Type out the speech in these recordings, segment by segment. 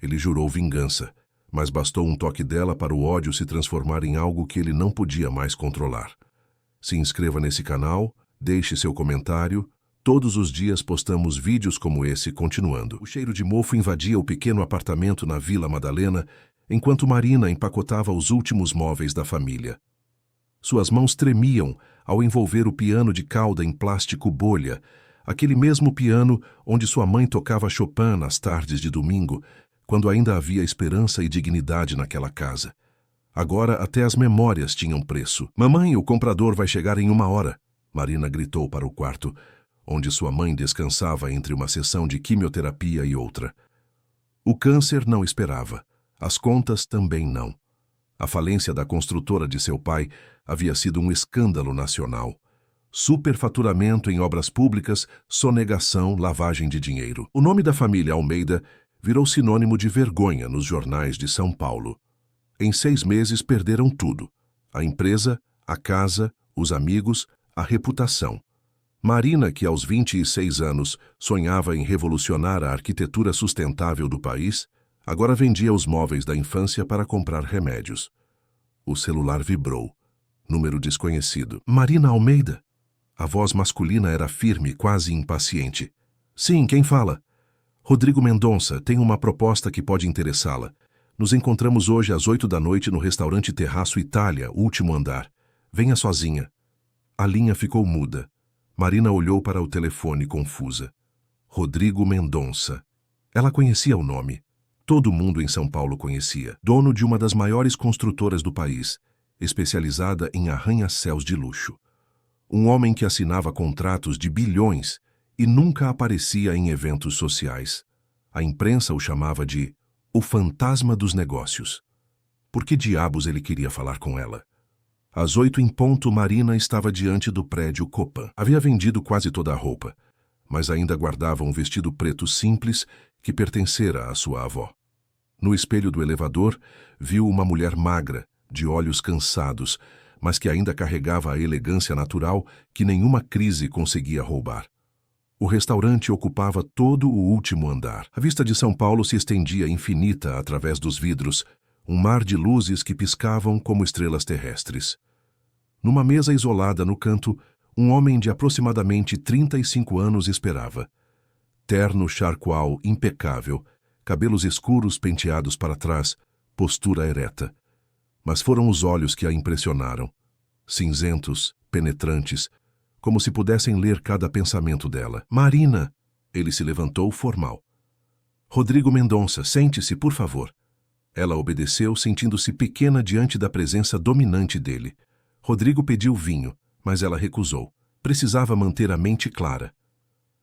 Ele jurou vingança, mas bastou um toque dela para o ódio se transformar em algo que ele não podia mais controlar. Se inscreva nesse canal, deixe seu comentário. Todos os dias postamos vídeos como esse continuando. O cheiro de mofo invadia o pequeno apartamento na Vila Madalena, enquanto Marina empacotava os últimos móveis da família. Suas mãos tremiam ao envolver o piano de cauda em plástico bolha, aquele mesmo piano onde sua mãe tocava Chopin nas tardes de domingo, quando ainda havia esperança e dignidade naquela casa. Agora até as memórias tinham preço. "Mamãe, o comprador vai chegar em 1 hora", Marina gritou para o quarto, onde sua mãe descansava entre uma sessão de quimioterapia e outra. O câncer não esperava. As contas também não. A falência da construtora de seu pai havia sido um escândalo nacional. Superfaturamento em obras públicas, sonegação, lavagem de dinheiro. O nome da família Almeida virou sinônimo de vergonha nos jornais de São Paulo. Em 6 meses perderam tudo: a empresa, a casa, os amigos, a reputação. Marina, que aos 26 anos sonhava em revolucionar a arquitetura sustentável do país, agora vendia os móveis da infância para comprar remédios. O celular vibrou. Número desconhecido. "Marina Almeida?" A voz masculina era firme, quase impaciente. "Sim, quem fala?" "Rodrigo Mendonça, tem uma proposta que pode interessá-la. Nos encontramos hoje às 8 da noite no restaurante Terraço Itália, último andar. Venha sozinha." A linha ficou muda. Marina olhou para o telefone confusa. Rodrigo Mendonça. Ela conhecia o nome. Todo mundo em São Paulo conhecia. Dono de uma das maiores construtoras do país, especializada em arranha-céus de luxo. Um homem que assinava contratos de bilhões e nunca aparecia em eventos sociais. A imprensa o chamava de o fantasma dos negócios. Por que diabos ele queria falar com ela? Às 8 em ponto, Marina estava diante do prédio Copan. Havia vendido quase toda a roupa, mas ainda guardava um vestido preto simples que pertencera à sua avó. No espelho do elevador, viu uma mulher magra, de olhos cansados, mas que ainda carregava a elegância natural que nenhuma crise conseguia roubar. O restaurante ocupava todo o último andar. A vista de São Paulo se estendia infinita através dos vidros, um mar de luzes que piscavam como estrelas terrestres. Numa mesa isolada no canto, um homem de aproximadamente 35 anos esperava. Terno charcoal impecável, cabelos escuros penteados para trás, postura ereta. Mas foram os olhos que a impressionaram. Cinzentos, penetrantes, como se pudessem ler cada pensamento dela. "Marina!" Ele se levantou formal. "Rodrigo Mendonça, sente-se, por favor." Ela obedeceu, sentindo-se pequena diante da presença dominante dele. Rodrigo pediu vinho, mas ela recusou. Precisava manter a mente clara.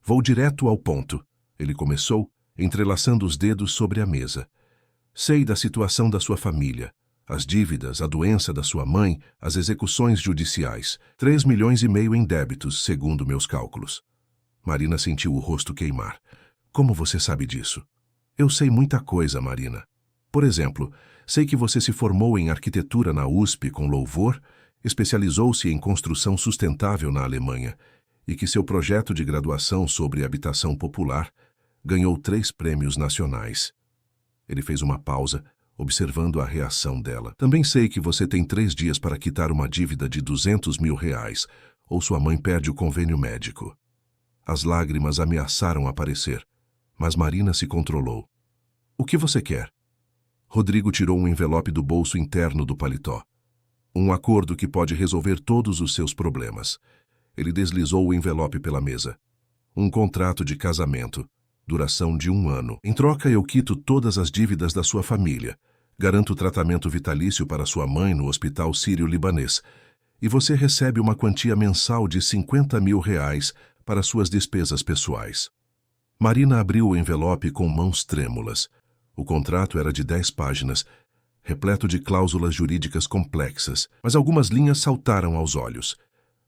"Vou direto ao ponto", ele começou, entrelaçando os dedos sobre a mesa. "Sei da situação da sua família. As dívidas, a doença da sua mãe, as execuções judiciais. 3,5 milhões em débitos, segundo meus cálculos." Marina sentiu o rosto queimar. "Como você sabe disso?" "Eu sei muita coisa, Marina. Por exemplo, sei que você se formou em arquitetura na USP com louvor, especializou-se em construção sustentável na Alemanha e que seu projeto de graduação sobre habitação popular ganhou 3 prêmios nacionais." Ele fez uma pausa, observando a reação dela. "Também sei que você tem 3 dias para quitar uma dívida de 200 mil reais, ou sua mãe perde o convênio médico." As lágrimas ameaçaram aparecer, mas Marina se controlou. "O que você quer?" Rodrigo tirou um envelope do bolso interno do paletó. "Um acordo que pode resolver todos os seus problemas." Ele deslizou o envelope pela mesa. "Um contrato de casamento. Duração de 1 ano. Em troca, eu quito todas as dívidas da sua família. Garanto tratamento vitalício para sua mãe no Hospital Sírio-Libanês. E você recebe uma quantia mensal de 50 mil reais para suas despesas pessoais." Marina abriu o envelope com mãos trêmulas. O contrato era de 10 páginas, repleto de cláusulas jurídicas complexas, mas algumas linhas saltaram aos olhos.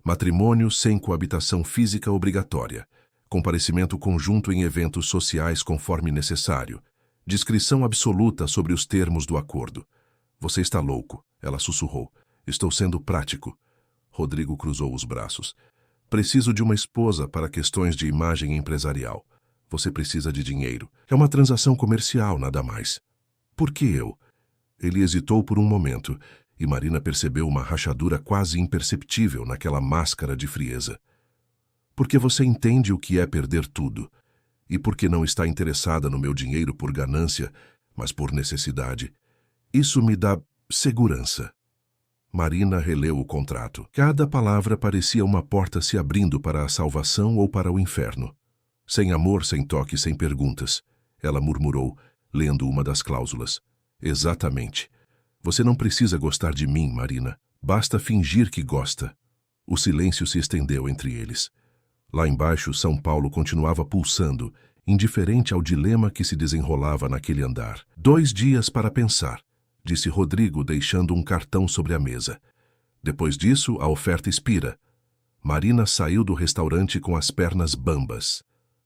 Matrimônio sem coabitação física obrigatória. Comparecimento conjunto em eventos sociais conforme necessário. Descrição absoluta sobre os termos do acordo. "Você está louco", ela sussurrou. "Estou sendo prático." Rodrigo cruzou os braços. "Preciso de uma esposa para questões de imagem empresarial. Você precisa de dinheiro. É uma transação comercial, nada mais. Por que eu? Ele hesitou por um momento, e Marina percebeu uma rachadura quase imperceptível naquela máscara de frieza. Porque você entende o que é perder tudo, e porque não está interessada no meu dinheiro por ganância, mas por necessidade. Isso me dá segurança. Marina releu o contrato. Cada palavra parecia uma porta se abrindo para a salvação ou para o inferno. Sem amor, sem toque, sem perguntas. Ela murmurou, lendo uma das cláusulas. Exatamente. Você não precisa gostar de mim, Marina. Basta fingir que gosta. O silêncio se estendeu entre eles. Lá embaixo, São Paulo continuava pulsando, indiferente ao dilema que se desenrolava naquele andar. 2 dias para pensar, disse Rodrigo, deixando um cartão sobre a mesa. Depois disso, a oferta expira. Marina saiu do restaurante com as pernas bambas.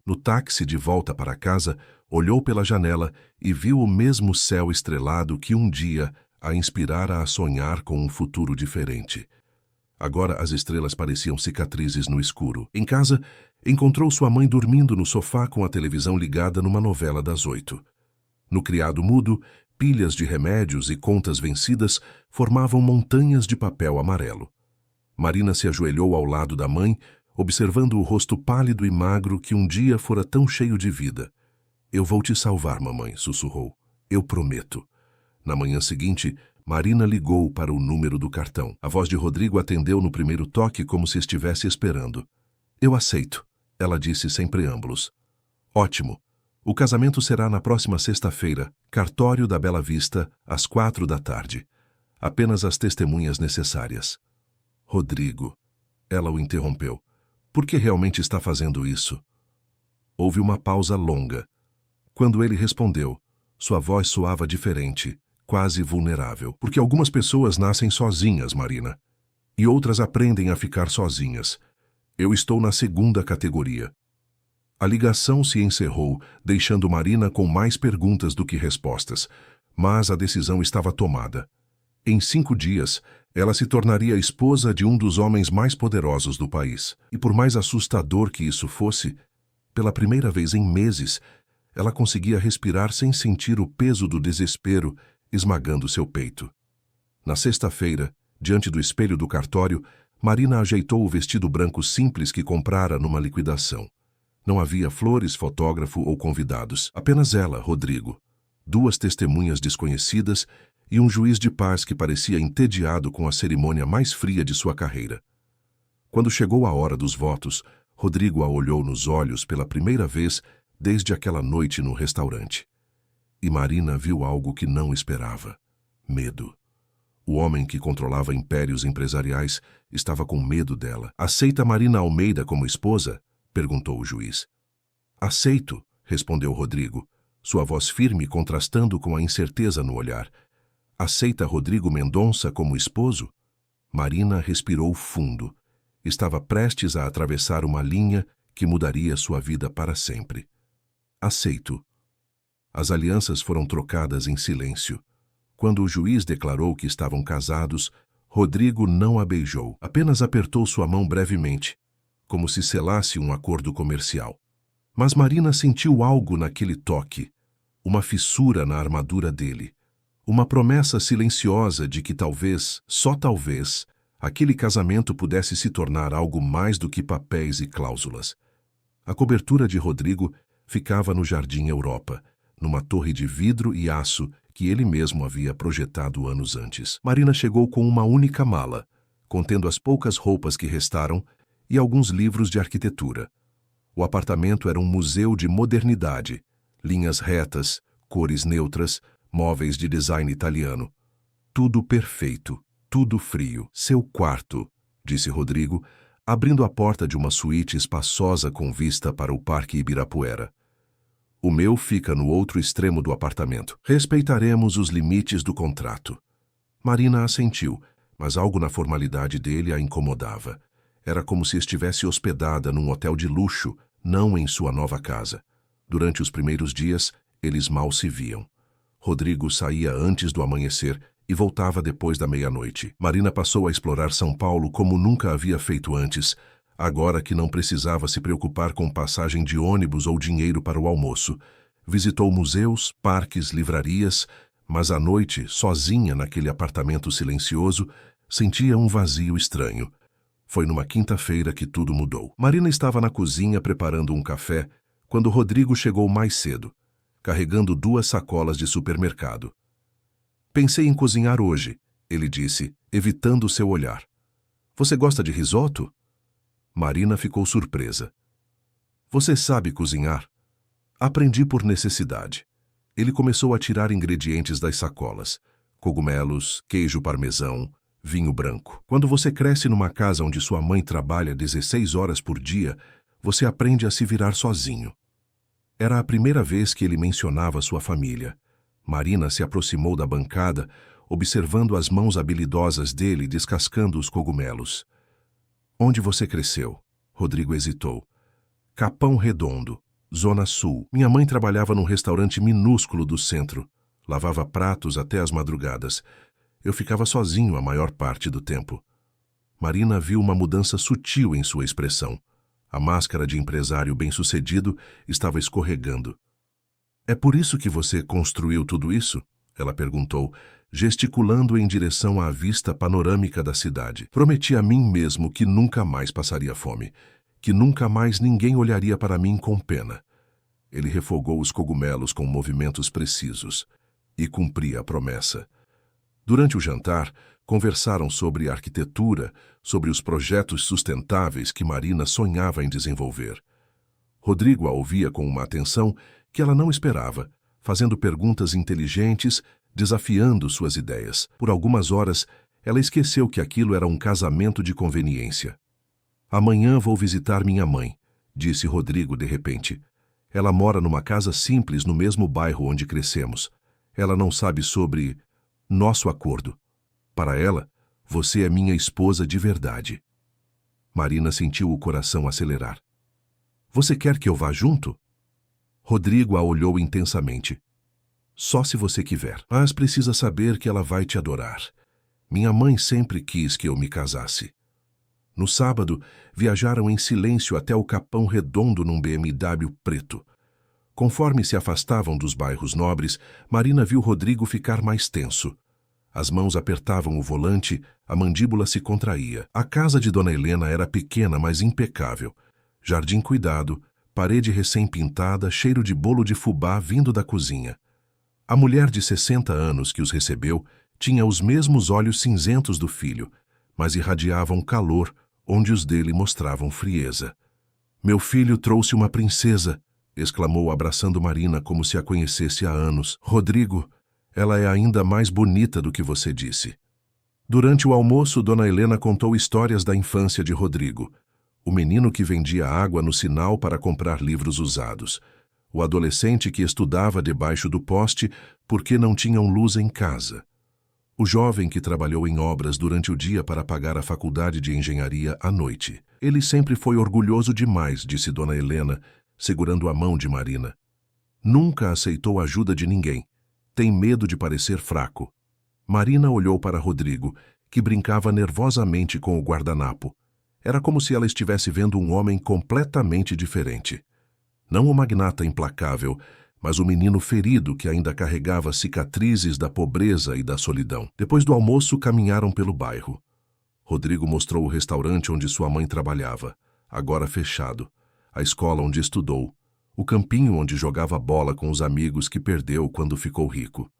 No táxi de volta para casa, olhou pela janela e viu o mesmo céu estrelado que um dia a inspirara a sonhar com um futuro diferente. Agora as estrelas pareciam cicatrizes no escuro. Em casa, encontrou sua mãe dormindo no sofá com a televisão ligada numa novela das 8. No criado mudo, pilhas de remédios e contas vencidas formavam montanhas de papel amarelo. Marina se ajoelhou ao lado da mãe, observando o rosto pálido e magro que um dia fora tão cheio de vida. Eu vou te salvar, mamãe, sussurrou. Eu prometo. Na manhã seguinte, Marina ligou para o número do cartão. A voz de Rodrigo atendeu no primeiro toque como se estivesse esperando. Eu aceito, ela disse sem preâmbulos. Ótimo. O casamento será na próxima sexta-feira, cartório da Bela Vista, às 4 da tarde. Apenas as testemunhas necessárias. Rodrigo. Ela o interrompeu. Por que realmente está fazendo isso? Houve uma pausa longa. Quando ele respondeu, sua voz soava diferente, quase vulnerável. Porque algumas pessoas nascem sozinhas, Marina. E outras aprendem a ficar sozinhas. Eu estou na segunda categoria. A ligação se encerrou, deixando Marina com mais perguntas do que respostas. Mas a decisão estava tomada. Em 5 dias, ela se tornaria a esposa de um dos homens mais poderosos do país. E por mais assustador que isso fosse, pela primeira vez em meses, ela conseguia respirar sem sentir o peso do desespero esmagando seu peito. Na sexta-feira, diante do espelho do cartório, Marina ajeitou o vestido branco simples que comprara numa liquidação. Não havia flores, fotógrafo ou convidados. Apenas ela, Rodrigo. 2 testemunhas desconhecidas e um juiz de paz que parecia entediado com a cerimônia mais fria de sua carreira. Quando chegou a hora dos votos, Rodrigo a olhou nos olhos pela primeira vez desde aquela noite no restaurante. E Marina viu algo que não esperava. Medo. O homem que controlava impérios empresariais estava com medo dela. Aceita Marina Almeida como esposa? Perguntou o juiz. Aceito, respondeu Rodrigo, sua voz firme contrastando com a incerteza no olhar. Aceita Rodrigo Mendonça como esposo? Marina respirou fundo. Estava prestes a atravessar uma linha que mudaria sua vida para sempre. Aceito. As alianças foram trocadas em silêncio. Quando o juiz declarou que estavam casados, Rodrigo não a beijou, apenas apertou sua mão brevemente, como se selasse um acordo comercial. Mas Marina sentiu algo naquele toque, uma fissura na armadura dele, uma promessa silenciosa de que talvez, só talvez, aquele casamento pudesse se tornar algo mais do que papéis e cláusulas. A cobertura de Rodrigo ficava no Jardim Europa, numa torre de vidro e aço que ele mesmo havia projetado anos antes. Marina chegou com uma única mala, contendo as poucas roupas que restaram e alguns livros de arquitetura. O apartamento era um museu de modernidade, linhas retas, cores neutras, móveis de design italiano. Tudo perfeito, tudo frio. Seu quarto, disse Rodrigo, abrindo a porta de uma suíte espaçosa com vista para o Parque Ibirapuera. O meu fica no outro extremo do apartamento. Respeitaremos os limites do contrato. Marina assentiu, mas algo na formalidade dele a incomodava. Era como se estivesse hospedada num hotel de luxo, não em sua nova casa. Durante os primeiros dias, eles mal se viam. Rodrigo saía antes do amanhecer e voltava depois da meia-noite. Marina passou a explorar São Paulo como nunca havia feito antes, Agora que não precisava se preocupar com passagem de ônibus ou dinheiro para o almoço, visitou museus, parques, livrarias, mas à noite, sozinha naquele apartamento silencioso, sentia um vazio estranho. Foi numa quinta-feira que tudo mudou. Marina estava na cozinha preparando um café quando Rodrigo chegou mais cedo, carregando 2 sacolas de supermercado. Pensei em cozinhar hoje, ele disse, evitando seu olhar. Você gosta de risoto? Marina ficou surpresa. Você sabe cozinhar? Aprendi por necessidade. Ele começou a tirar ingredientes das sacolas. Cogumelos, queijo parmesão, vinho branco. Quando você cresce numa casa onde sua mãe trabalha 16 horas por dia, você aprende a se virar sozinho. Era a primeira vez que ele mencionava sua família. Marina se aproximou da bancada, observando as mãos habilidosas dele descascando os cogumelos. Onde você cresceu? Rodrigo hesitou. Capão Redondo, Zona Sul. Minha mãe trabalhava num restaurante minúsculo do centro. Lavava pratos até as madrugadas. Eu ficava sozinho a maior parte do tempo. Marina viu uma mudança sutil em sua expressão. A máscara de empresário bem-sucedido estava escorregando. É por isso que você construiu tudo isso? Ela perguntou, gesticulando em direção à vista panorâmica da cidade. Prometi a mim mesmo que nunca mais passaria fome, que nunca mais ninguém olharia para mim com pena. Ele refogou os cogumelos com movimentos precisos e cumpria a promessa. Durante o jantar, conversaram sobre arquitetura, sobre os projetos sustentáveis que Marina sonhava em desenvolver. Rodrigo a ouvia com uma atenção que ela não esperava, fazendo perguntas inteligentes, desafiando suas ideias. Por algumas horas, ela esqueceu que aquilo era um casamento de conveniência. Amanhã vou visitar minha mãe, disse Rodrigo de repente. Ela mora numa casa simples no mesmo bairro onde crescemos. Ela não sabe sobre nosso acordo. Para ela, você é minha esposa de verdade. Marina sentiu o coração acelerar. Você quer que eu vá junto? Rodrigo a olhou intensamente. Só se você quiser. Mas precisa saber que ela vai te adorar. Minha mãe sempre quis que eu me casasse. No sábado, viajaram em silêncio até o Capão Redondo num BMW preto. Conforme se afastavam dos bairros nobres, Marina viu Rodrigo ficar mais tenso. As mãos apertavam o volante, a mandíbula se contraía. A casa de Dona Helena era pequena, mas impecável. Jardim cuidado, parede recém-pintada, cheiro de bolo de fubá vindo da cozinha. A mulher de 60 anos que os recebeu tinha os mesmos olhos cinzentos do filho, mas irradiavam calor onde os dele mostravam frieza. Meu filho trouxe uma princesa, exclamou abraçando Marina como se a conhecesse há anos. Rodrigo, ela é ainda mais bonita do que você disse. Durante o almoço, Dona Helena contou histórias da infância de Rodrigo. O menino que vendia água no sinal para comprar livros usados. O adolescente que estudava debaixo do poste porque não tinham luz em casa. O jovem que trabalhou em obras durante o dia para pagar a faculdade de engenharia à noite. Ele sempre foi orgulhoso demais, disse Dona Helena, segurando a mão de Marina. Nunca aceitou ajuda de ninguém. Tem medo de parecer fraco. Marina olhou para Rodrigo, que brincava nervosamente com o guardanapo. Era como se ela estivesse vendo um homem completamente diferente. Não o magnata implacável, mas o menino ferido que ainda carregava cicatrizes da pobreza e da solidão. Depois do almoço, caminharam pelo bairro. Rodrigo mostrou o restaurante onde sua mãe trabalhava, agora fechado, a escola onde estudou, o campinho onde jogava bola com os amigos que perdeu quando ficou rico.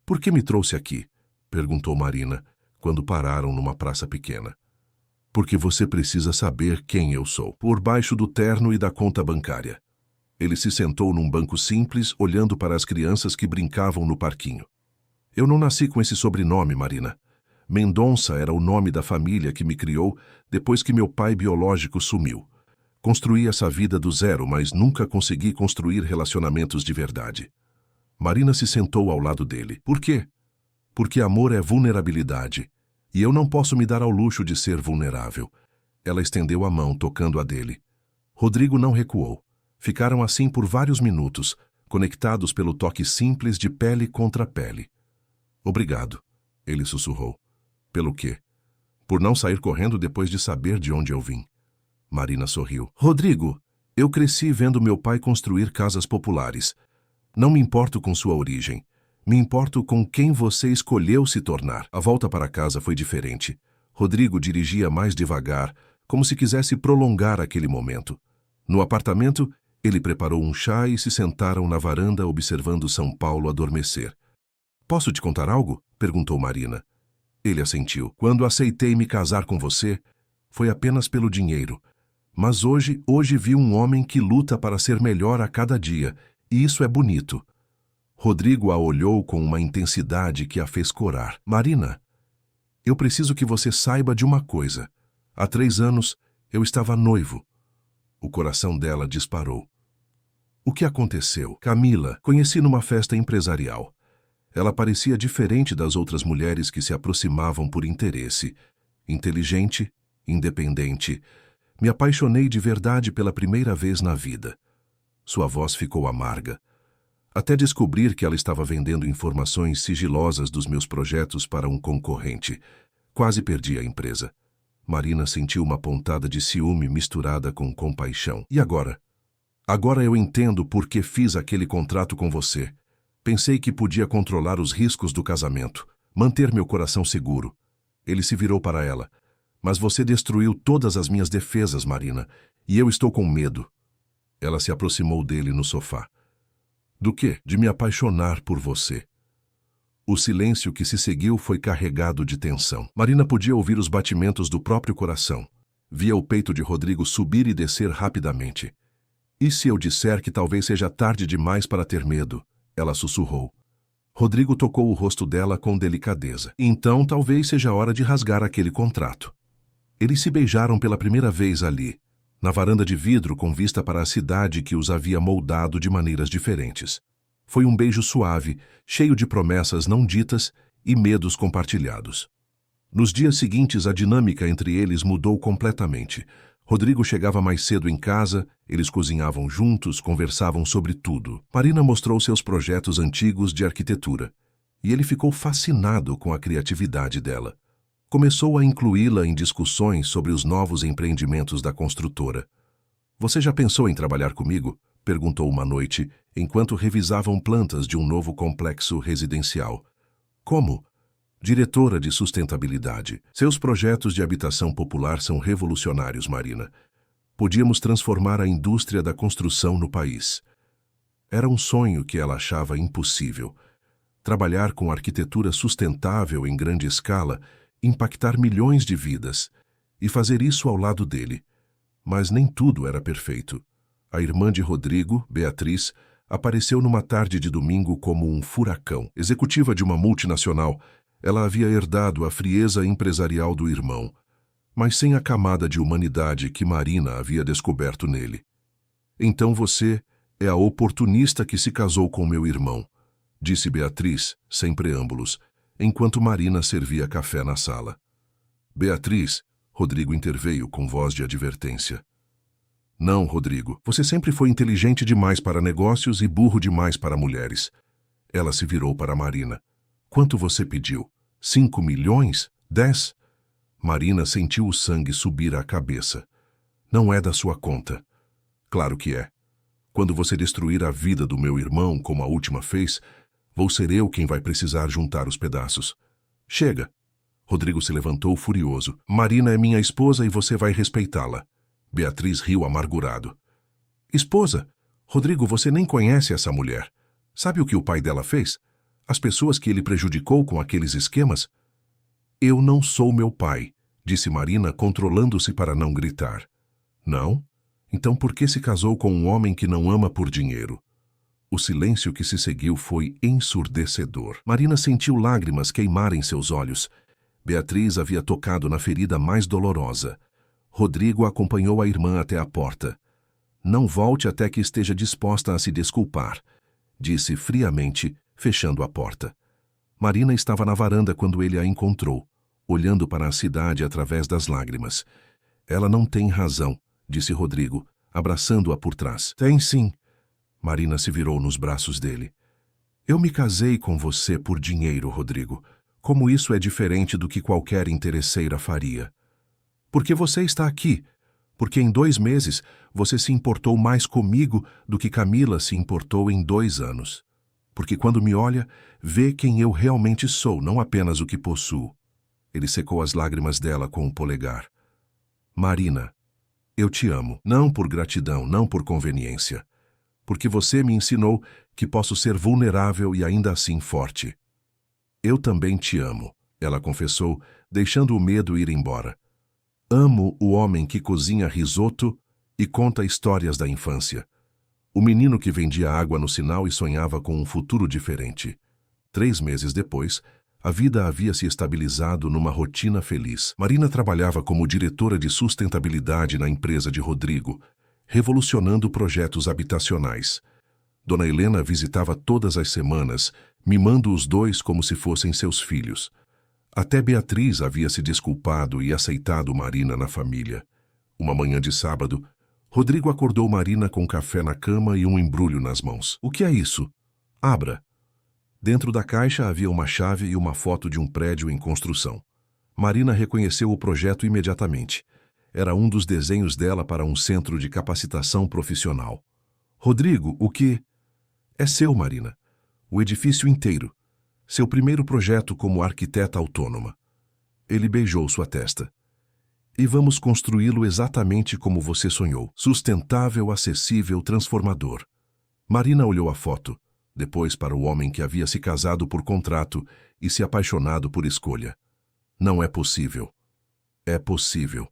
Por que me trouxe aqui? Perguntou Marina, quando pararam numa praça pequena. Porque você precisa saber quem eu sou, por baixo do terno e da conta bancária. Ele se sentou num banco simples, olhando para as crianças que brincavam no parquinho. Eu não nasci com esse sobrenome, Marina. Mendonça era o nome da família que me criou depois que meu pai biológico sumiu. Construí essa vida do zero, mas nunca consegui construir relacionamentos de verdade. Marina se sentou ao lado dele. Por quê? Porque amor é vulnerabilidade. E eu não posso me dar ao luxo de ser vulnerável. Ela estendeu a mão, tocando a dele. Rodrigo não recuou. Ficaram assim por vários minutos, conectados pelo toque simples de pele contra pele. Obrigado, ele sussurrou. Pelo quê? Por não sair correndo depois de saber de onde eu vim. Marina sorriu. Rodrigo, eu cresci vendo meu pai construir casas populares. Não me importo com sua origem. Me importo com quem você escolheu se tornar. A volta para casa foi diferente. Rodrigo dirigia mais devagar, como se quisesse prolongar aquele momento. No apartamento, ele preparou um chá e se sentaram na varanda observando São Paulo adormecer. Posso te contar algo? Perguntou Marina. Ele assentiu. Quando aceitei me casar com você, foi apenas pelo dinheiro. Mas hoje vi um homem que luta para ser melhor a cada dia, e isso é bonito. Rodrigo a olhou com uma intensidade que a fez corar. Marina, eu preciso que você saiba de uma coisa. Há 3 anos, eu estava noivo. O coração dela disparou. O que aconteceu? Camila, conheci numa festa empresarial. Ela parecia diferente das outras mulheres que se aproximavam por interesse. Inteligente, independente. Me apaixonei de verdade pela primeira vez na vida. Sua voz ficou amarga. Até descobrir que ela estava vendendo informações sigilosas dos meus projetos para um concorrente. Quase perdi a empresa. Marina sentiu uma pontada de ciúme misturada com compaixão. E agora? Agora eu entendo por que fiz aquele contrato com você. Pensei que podia controlar os riscos do casamento, manter meu coração seguro. Ele se virou para ela. Mas você destruiu todas as minhas defesas, Marina, e eu estou com medo. Ela se aproximou dele no sofá. Do quê? De me apaixonar por você. O silêncio que se seguiu foi carregado de tensão. Marina podia ouvir os batimentos do próprio coração. Via o peito de Rodrigo subir e descer rapidamente. E se eu disser que talvez seja tarde demais para ter medo? Ela sussurrou. Rodrigo tocou o rosto dela com delicadeza. Então talvez seja hora de rasgar aquele contrato. Eles se beijaram pela primeira vez ali, na varanda de vidro com vista para a cidade que os havia moldado de maneiras diferentes. Foi um beijo suave, cheio de promessas não ditas e medos compartilhados. Nos dias seguintes, a dinâmica entre eles mudou completamente. Rodrigo chegava mais cedo em casa, eles cozinhavam juntos, conversavam sobre tudo. Marina mostrou seus projetos antigos de arquitetura, e ele ficou fascinado com a criatividade dela. Começou a incluí-la em discussões sobre os novos empreendimentos da construtora. Você já pensou em trabalhar comigo? Perguntou uma noite, enquanto revisavam plantas de um novo complexo residencial. Como? Diretora de sustentabilidade. Seus projetos de habitação popular são revolucionários, Marina. Podíamos transformar a indústria da construção no país. Era um sonho que ela achava impossível. Trabalhar com arquitetura sustentável em grande escala, impactar milhões de vidas, e fazer isso ao lado dele. Mas nem tudo era perfeito. A irmã de Rodrigo, Beatriz, apareceu numa tarde de domingo como um furacão. Executiva de uma multinacional, ela havia herdado a frieza empresarial do irmão, mas sem a camada de humanidade que Marina havia descoberto nele. Então você é a oportunista que se casou com meu irmão, disse Beatriz, sem preâmbulos, enquanto Marina servia café na sala. Beatriz, Rodrigo interveio com voz de advertência. Não, Rodrigo, você sempre foi inteligente demais para negócios e burro demais para mulheres. Ela se virou para Marina. Quanto você pediu? 5 milhões? 10? Marina sentiu o sangue subir à cabeça. Não é da sua conta. Claro que é. Quando você destruir a vida do meu irmão, como a última fez, vou ser eu quem vai precisar juntar os pedaços. Chega. Rodrigo se levantou furioso. Marina é minha esposa e você vai respeitá-la. Beatriz riu amargurado. Esposa? Rodrigo, você nem conhece essa mulher. Sabe o que o pai dela fez? As pessoas que ele prejudicou com aqueles esquemas? Eu não sou meu pai, disse Marina, controlando-se para não gritar. Não? Então por que se casou com um homem que não ama por dinheiro? O silêncio que se seguiu foi ensurdecedor. Marina sentiu lágrimas queimarem seus olhos. Beatriz havia tocado na ferida mais dolorosa. Rodrigo acompanhou a irmã até a porta. Não volte até que esteja disposta a se desculpar, disse friamente, fechando a porta. Marina estava na varanda quando ele a encontrou, olhando para a cidade através das lágrimas. Ela não tem razão, disse Rodrigo, abraçando-a por trás. Tem sim. Marina se virou nos braços dele. Eu me casei com você por dinheiro, Rodrigo. Como isso é diferente do que qualquer interesseira faria? Porque você está aqui. Porque em 2 meses você se importou mais comigo do que Camila se importou em 2 anos. Porque quando me olha, vê quem eu realmente sou, não apenas o que possuo. Ele secou as lágrimas dela com o polegar. Marina, eu te amo, não por gratidão, não por conveniência. Porque você me ensinou que posso ser vulnerável e ainda assim forte. Eu também te amo, ela confessou, deixando o medo ir embora. Amo o homem que cozinha risoto e conta histórias da infância. O menino que vendia água no sinal e sonhava com um futuro diferente. 3 meses depois, a vida havia se estabilizado numa rotina feliz. Marina trabalhava como diretora de sustentabilidade na empresa de Rodrigo, revolucionando projetos habitacionais. Dona Helena visitava todas as semanas, mimando os dois como se fossem seus filhos. Até Beatriz havia se desculpado e aceitado Marina na família. Uma manhã de sábado, Rodrigo acordou Marina com café na cama e um embrulho nas mãos. O que é isso? Abra. Dentro da caixa havia uma chave e uma foto de um prédio em construção. Marina reconheceu o projeto imediatamente. Era um dos desenhos dela para um centro de capacitação profissional. Rodrigo, o que? É seu, Marina. O edifício inteiro. Seu primeiro projeto como arquiteta autônoma. Ele beijou sua testa. E vamos construí-lo exatamente como você sonhou. Sustentável, acessível, transformador. Marina olhou a foto, depois para o homem que havia se casado por contrato e se apaixonado por escolha. Não é possível. É possível.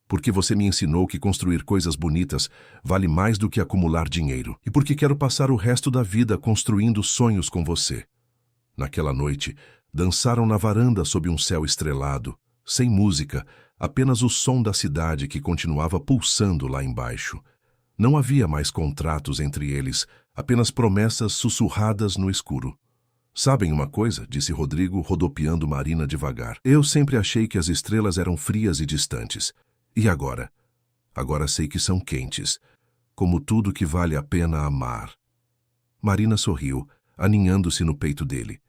Porque você me ensinou que construir coisas bonitas vale mais do que acumular dinheiro. E porque quero passar o resto da vida construindo sonhos com você. Naquela noite, dançaram na varanda sob um céu estrelado, sem música, apenas o som da cidade que continuava pulsando lá embaixo. Não havia mais contratos entre eles, apenas promessas sussurradas no escuro. Sabem uma coisa? Disse Rodrigo, rodopiando Marina devagar. Eu sempre achei que as estrelas eram frias e distantes. E agora? Agora sei que são quentes, como tudo que vale a pena amar. Marina sorriu, aninhando-se no peito dele.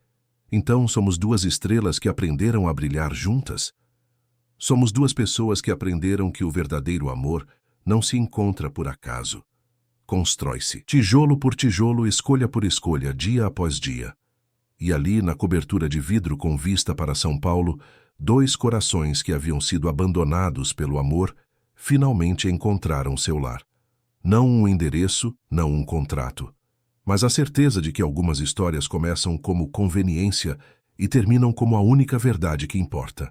Então somos 2 estrelas que aprenderam a brilhar juntas? Somos 2 pessoas que aprenderam que o verdadeiro amor não se encontra por acaso. Constrói-se, tijolo por tijolo, escolha por escolha, dia após dia. E ali, na cobertura de vidro com vista para São Paulo, 2 corações que haviam sido abandonados pelo amor, finalmente encontraram seu lar. Não um endereço, não um contrato, mas a certeza de que algumas histórias começam como conveniência e terminam como a única verdade que importa.